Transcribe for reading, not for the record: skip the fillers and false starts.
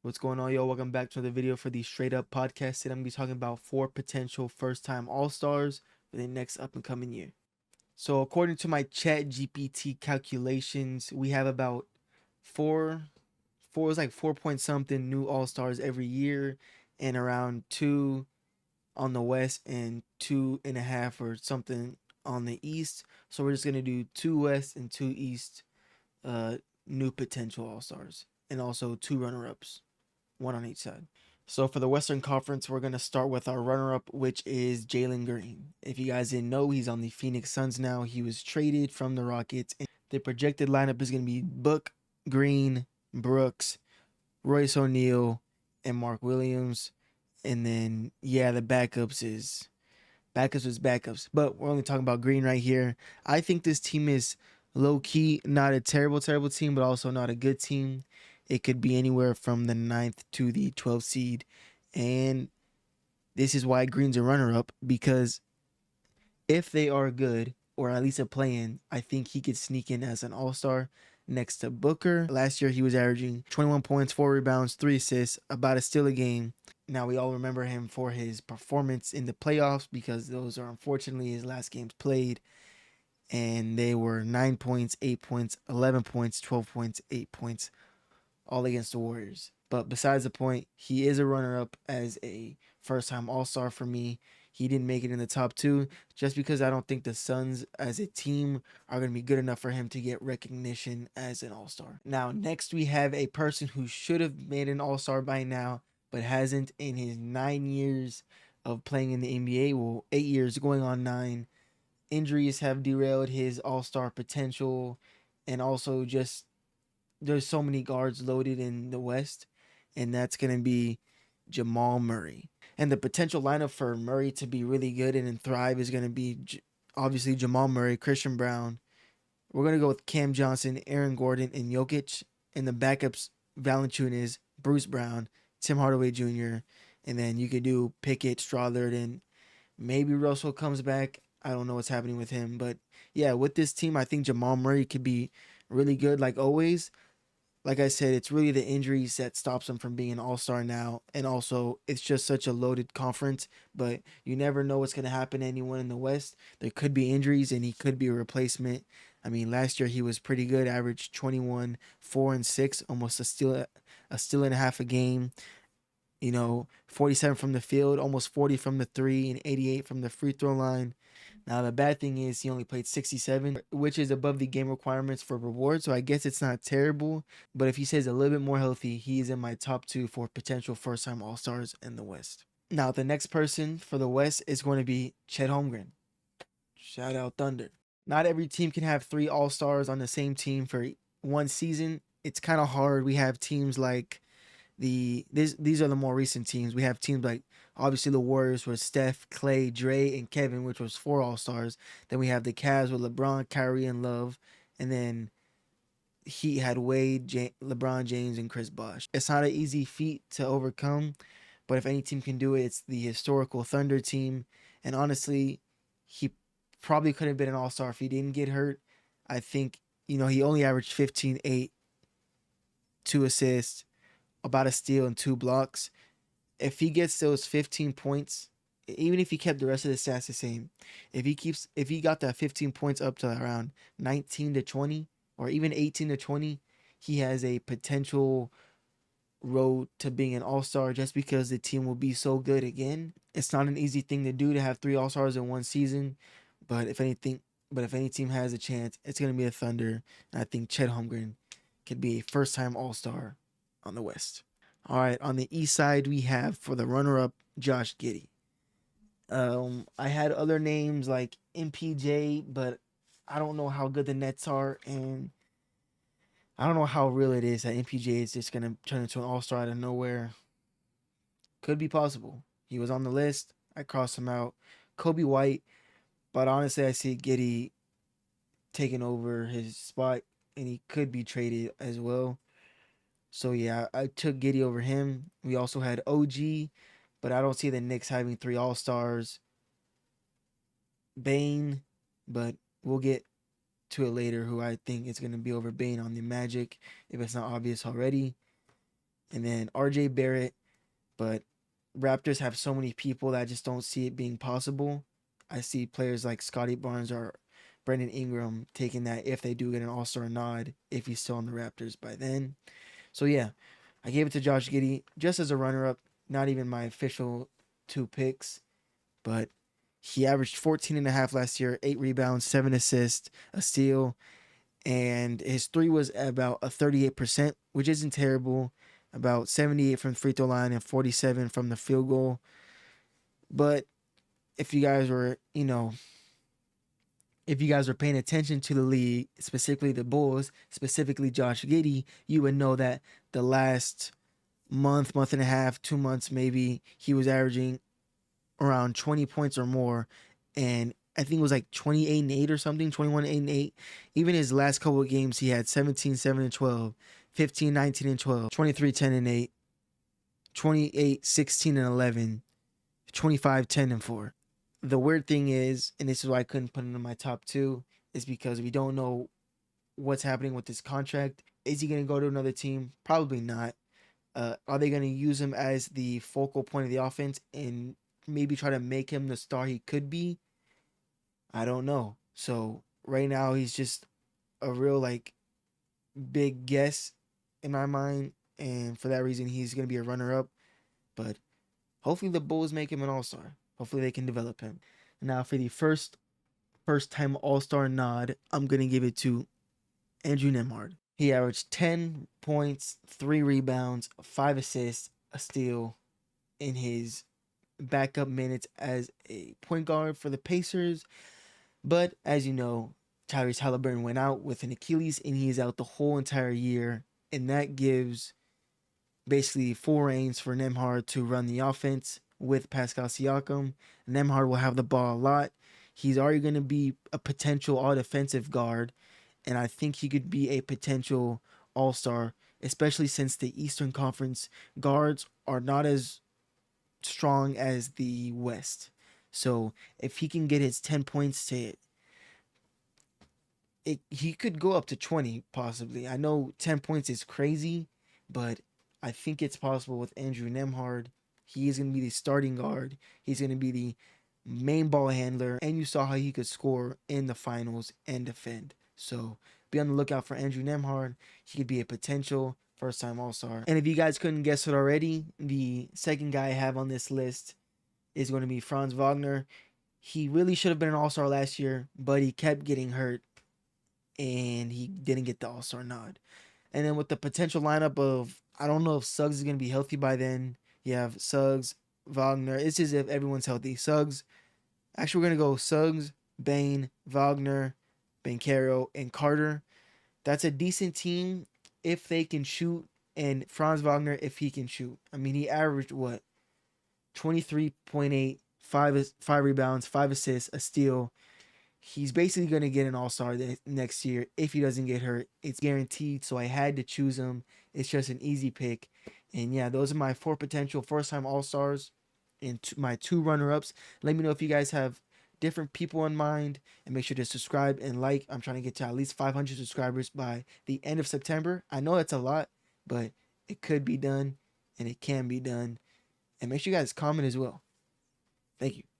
What's going on, yo? Welcome back to another video for the Straight Up Podcast. Today I'm going to be talking about 4 potential first-time All-Stars for the next up-and-coming year. So according to my Chat GPT calculations, we have about four is like 4 point something new All-Stars every year, and around two on the West and 2.5 or something on the East. So we're just going to do two West and two East uh, new potential All-Stars, and also two runner-ups, one on each side. So for the Western Conference, we're going to start with our runner-up, which is Jalen Green. If you guys didn't know, he's on the Phoenix Suns now. He was traded from the Rockets. And the projected lineup is going to be Book, Green, Brooks, Royce O'Neal, and Mark Williams. And then, yeah, the backups. But we're only talking about Green right here. I think this team is low-key not a terrible team, but also not a good team. It could be anywhere from the 9th to the 12th seed. And this is why Green's a runner-up, because if they are good, or at least a play-in, I think he could sneak in as an all-star next to Booker. Last year, he was averaging 21 points, 4 rebounds, 3 assists, about a steal a game. Now, we all remember him for his performance in the playoffs because those are unfortunately his last games played. And they were 9 points, 8 points, 11 points, 12 points, 8 points, all against the Warriors. But besides the point, he is a runner-up as a first-time All-Star for me. He didn't make it in the top two just because I don't think the Suns as a team are going to be good enough for him to get recognition as an All-Star. Now, next we have a person who should have made an All-Star by now, but hasn't in his 9 years of playing in the NBA. Well, 8 years going on 9. Injuries have derailed his All-Star potential, and also just there's so many guards loaded in the West, and that's going to be Jamal Murray. And the potential lineup for Murray to be really good and thrive is going to be obviously Jamal Murray, Christian Brown. We're going to go with Cam Johnson, Aaron Gordon, and Jokic. And the backups, Valanciunas, Bruce Brown, Tim Hardaway Jr., and then you could do Pickett, Stoudemire, and maybe Russell comes back. I don't know what's happening with him. But yeah, with this team, I think Jamal Murray could be really good like always. Like I said, it's really the injuries that stops him from being an all-star now. And also, it's just such a loaded conference. But you never know what's going to happen to anyone in the West. There could be injuries, and he could be a replacement. I mean, last year he was pretty good, averaged 21, 4 and 6, almost a steal and a half a game. 47 from the field, almost 40 from the three, and 88 from the free throw line. Now, the bad thing is he only played 67, which is above the game requirements for reward, so I guess it's not terrible. But if he stays a little bit more healthy, he is in my top two for potential first-time All-Stars in the West. Now, the next person for the West is going to be Chet Holmgren. Shout out Thunder. Not every team can have three All-Stars on the same team for one season. It's kind of hard. We have teams like these are the more recent teams. We have teams like obviously the Warriors with Steph, Clay, Dre, and Kevin, which was 4 All-Stars. Then we have the Cavs with LeBron, Kyrie, and Love, and then Heat had Wade, LeBron James, and Chris Bosh. It's not an easy feat to overcome, but if any team can do it, it's the historical Thunder team. And honestly, he probably could have been an All-Star if he didn't get hurt. I think he only averaged 15, 8, 2 assists, about a steal and 2 blocks. If he gets those 15 points, even if he kept the rest of the stats the same, if he got that 15 points up to around 19 to 20 or even 18 to 20, he has a potential road to being an all-star just because the team will be so good again. It's not an easy thing to do to have 3 All-Stars in one season, but if any team has a chance, it's going to be a Thunder. And I think Chet Holmgren could be a first-time All-Star on the West. All right, on the East side, we have for the runner-up Josh Giddey. I had other names like MPJ, but I don't know how good the Nets are, and I don't know how real it is that MPJ is just gonna turn into an All-Star out of nowhere. Could be possible. He was on the list. I crossed him out. Kobe White, but honestly, I see Giddey taking over his spot, and he could be traded as well. So yeah, I took Giddey over him. We also had OG, but I don't see the Knicks having 3 All-Stars. Bane, but we'll get to it later who I think is going to be over Bane on the Magic if it's not obvious already. and then RJ Barrett. But Raptors have so many people that I just don't see it being possible. I see players like Scotty Barnes or Brandon Ingram taking that if they do get an All Star nod, if he's still on the Raptors by then. So yeah, I gave it to Josh Giddey just as a runner up, not even my official two picks, but he averaged 14 and a half last year, 8 rebounds, 7 assists, a steal, and his three was about a 38%, which isn't terrible. About 78 from the free throw line and 47 from the field goal. But if you guys were, if you guys were paying attention to the league, specifically the Bulls, specifically Josh Giddey, you would know that the last month and a half, 2 months maybe, he was averaging around 20 points or more. And I think it was like 28 and 8 or something, 21 8 and 8. Even his last couple of games, he had 17 7 and 12, 15 19 and 12, 23 10 and 8, 28 16 and 11, 25 10 and 4. The weird thing is, and this is why I couldn't put him in my top two, is because we don't know what's happening with his contract. Is he going to go to another team? Probably not. Are they going to use him as the focal point of the offense and maybe try to make him the star he could be? I don't know. So right now he's just a real like big guess in my mind, and for that reason he's going to be a runner up. But hopefully the Bulls make him an All Star. Hopefully they can develop him. Now for the first time All Star nod, I'm gonna give it to Andrew Nemhard. He averaged 10 points, 3 rebounds, 5 assists, a steal in his backup minutes as a point guard for the Pacers. But as you know, Tyrese Halliburton went out with an Achilles and he is out the whole entire year. And that gives basically full reins for Nemhard to run the offense with Pascal Siakam. Nemhard will have the ball a lot. He's already going to be a potential all defensive guard, and I think he could be a potential all star, especially since the Eastern Conference guards are not as strong as the West. So if he can get his 10 points to it, he could go up to 20 possibly. I know 10 points is crazy, but I think it's possible with Andrew Nemhard. He is going to be the starting guard. He's going to be the main ball handler, and you saw how he could score in the finals and defend. So be on the lookout for Andrew Nemhard. He could be a potential first-time All-Star. And if you guys couldn't guess it already, the second guy I have on this list is going to be Franz Wagner. He really should have been an All-Star last year, but he kept getting hurt and he didn't get the All-Star nod. And then with the potential lineup of, I don't know if Suggs is going to be healthy by then. You have Suggs, Wagner. It's as if everyone's healthy. Suggs, actually we're going to go Suggs, Bane, Wagner, Banchero, and Carter. That's a decent team if they can shoot, and Franz Wagner if he can shoot. I mean, he averaged what? 23.8, 5 rebounds, 5 assists, a steal. He's basically going to get an All-Star next year if he doesn't get hurt. It's guaranteed, so I had to choose him. It's just an easy pick. And yeah, those are my 4 potential first-time All-Stars and my 2 runner-ups. Let me know if you guys have different people in mind, and make sure to subscribe and like. I'm trying to get to at least 500 subscribers by the end of September. I know it's a lot, but it could be done, and it can be done. And make sure you guys comment as well. Thank you.